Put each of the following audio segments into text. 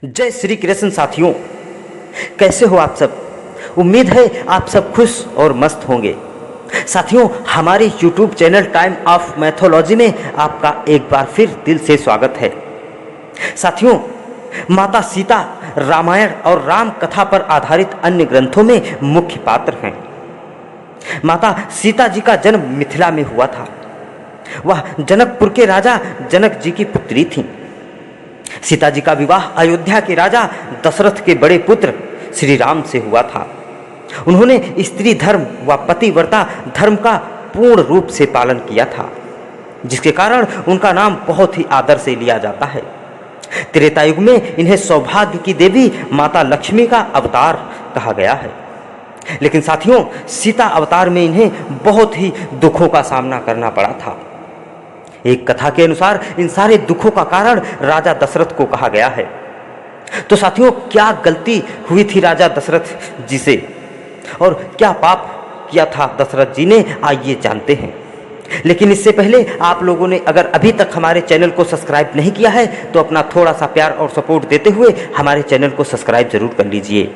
जय श्री कृष्ण साथियों, कैसे हो आप सब। उम्मीद है आप सब खुश और मस्त होंगे। साथियों, हमारे YouTube channel time of mythology में आपका एक बार फिर दिल से स्वागत है। साथियों, माता सीता रामायण और राम कथा पर आधारित अन्य ग्रंथों में मुख्य पात्र हैं। माता सीता जी का जन्म मिथिला में हुआ था। वह जनकपुर के राजा जनक जी की पुत्री थीं। सीता जी का विवाह अयोध्या के राजा दशरथ के बड़े पुत्र श्री राम से हुआ था। उन्होंने स्त्री धर्म व पतिव्रता धर्म का पूर्ण रूप से पालन किया था, जिसके कारण उनका नाम बहुत ही आदर से लिया जाता है। त्रेता युग में इन्हें सौभाग्य की देवी माता लक्ष्मी का अवतार कहा गया है। लेकिन साथियों, सीता अवतार में इन्हें बहुत ही दुखों का सामना करना पड़ा था। एक कथा के अनुसार इन सारे दुखों का कारण राजा दशरथ को कहा गया है। तो साथियों, क्या गलती हुई थी राजा दशरथ जी से और क्या पाप किया था दशरथ जी ने, आइए जानते हैं। लेकिन इससे पहले आप लोगों ने अगर अभी तक हमारे चैनल को सब्सक्राइब नहीं किया है तो अपना थोड़ा सा प्यार और सपोर्ट देते हुए हमारे चैनल को सब्सक्राइब जरूर कर लीजिए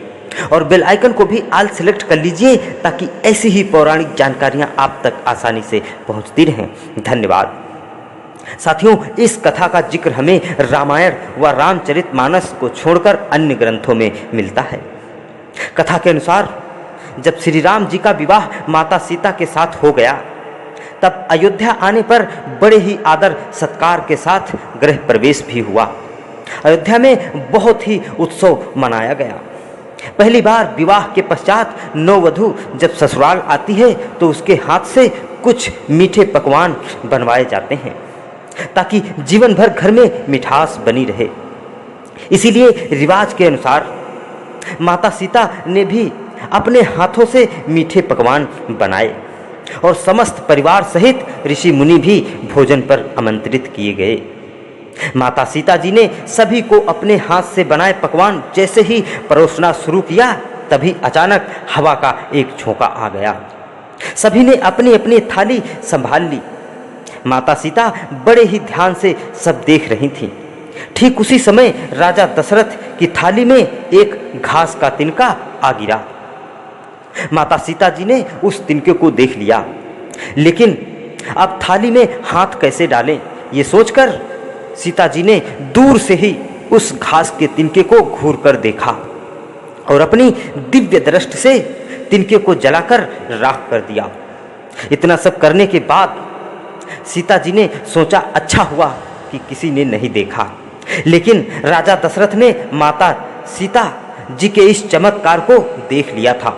और बेल आइकन को भी ऑल सेलेक्ट कर लीजिए, ताकि ऐसी ही पौराणिक जानकारियां आप तक आसानी से पहुंचती रहें। धन्यवाद। साथियों, इस कथा का जिक्र हमें रामायण व रामचरितमानस को छोड़कर अन्य ग्रंथों में मिलता है। कथा के अनुसार जब श्री राम जी का विवाह माता सीता के साथ हो गया, तब अयोध्या आने पर बड़े ही आदर सत्कार के साथ गृह प्रवेश भी हुआ। अयोध्या में बहुत ही उत्सव मनाया गया। पहली बार विवाह के पश्चात नववधु जब ससुराल आती है तो उसके हाथ से कुछ मीठे पकवान बनवाए जाते हैं, ताकि जीवन भर घर में मिठास बनी रहे। इसीलिए रिवाज के अनुसार माता सीता ने भी अपने हाथों से मीठे पकवान बनाए और समस्त परिवार सहित ऋषि मुनि भी भोजन पर आमंत्रित किए गए। माता सीता जी ने सभी को अपने हाथ से बनाए पकवान जैसे ही परोसना शुरू किया, तभी अचानक हवा का एक झोंका आ गया। सभी ने अपनी अपनी थाली संभाल ली। माता सीता बड़े ही ध्यान से सब देख रही थीं। ठीक उसी समय राजा दशरथ की थाली में एक घास का तिनका आ गिरा। माता सीता जी ने उस तिनके को देख लिया, लेकिन अब थाली में हाथ कैसे डालें, ये सोचकर सीता जी ने दूर से ही उस घास के तिनके को घूर कर देखा और अपनी दिव्य दृष्टि से तिनके को जलाकर राख कर दिया। इतना सब करने के बाद सीता जी ने सोचा, अच्छा हुआ कि किसी ने नहीं देखा। लेकिन राजा दशरथ ने माता सीता जी के इस चमत्कार को देख लिया था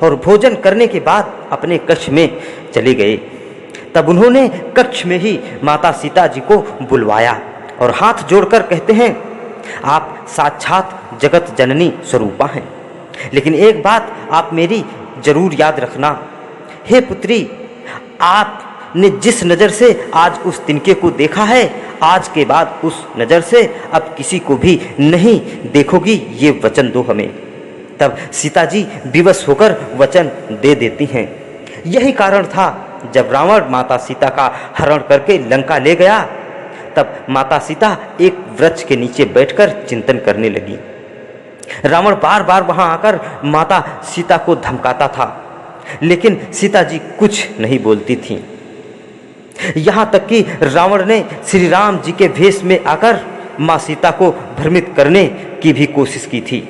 और भोजन करने के बाद अपने कक्ष में चले गए। तब उन्होंने कक्ष में ही माता सीता जी को बुलवाया और हाथ जोड़कर कहते हैं, आप साक्षात जगत जननी स्वरूपा हैं, लेकिन एक बात आप मेरी जरूर याद रखना। हे पुत्री, आपने जिस नज़र से आज उस तिनके को देखा है, आज के बाद उस नज़र से अब किसी को भी नहीं देखोगी, ये वचन दो हमें। तब सीता जी विवश होकर वचन दे देती हैं। यही कारण था जब रावण माता सीता का हरण करके लंका ले गया, तब माता सीता एक वृक्ष के नीचे बैठकर चिंतन करने लगी। रावण बार बार वहां आकर माता सीता को धमकाता था, लेकिन सीता जी कुछ नहीं बोलती थीं। यहां तक कि रावण ने श्री राम जी के भेष में आकर मां सीता को भ्रमित करने की भी कोशिश की थी,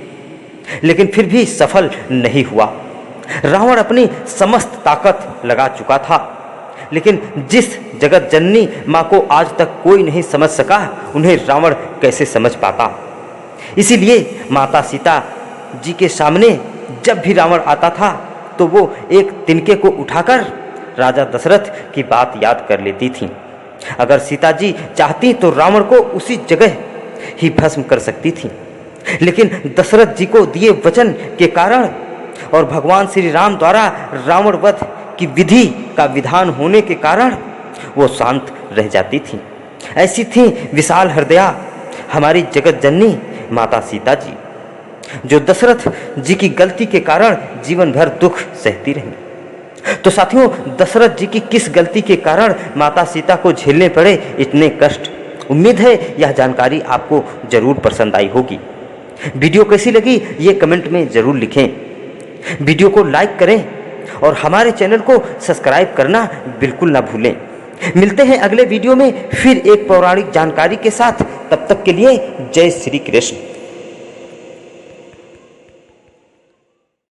लेकिन फिर भी सफल नहीं हुआ। रावण अपनी समस्त ताकत लगा चुका था, लेकिन जिस जगत जननी मां को आज तक कोई नहीं समझ सका, उन्हें रावण कैसे समझ पाता। इसीलिए माता सीता जी के सामने जब भी रावण आता था तो वो एक तिनके को उठाकर राजा दशरथ की बात याद कर लेती थीं। अगर सीता जी चाहती तो रावण को उसी जगह ही भस्म कर सकती थीं, लेकिन दशरथ जी को दिए वचन के कारण और भगवान श्री राम द्वारा रावण वध की विधि का विधान होने के कारण वो शांत रह जाती थीं। ऐसी थी विशाल हृदया हमारी जगत जननी माता सीता जी, जो दशरथ जी की गलती के कारण जीवन भर दुख सहती रही। तो साथियों, दशरथ जी की किस गलती के कारण माता सीता को झेलने पड़े इतने कष्ट उम्मीद है यह जानकारी आपको जरूर पसंद आई होगी। वीडियो कैसी लगी ये कमेंट में ज़रूर लिखें। वीडियो को लाइक करें और हमारे चैनल को सब्सक्राइब करना बिल्कुल ना भूलें। मिलते हैं अगले वीडियो में फिर एक पौराणिक जानकारी के साथ। तब तक के लिए जय श्री कृष्ण।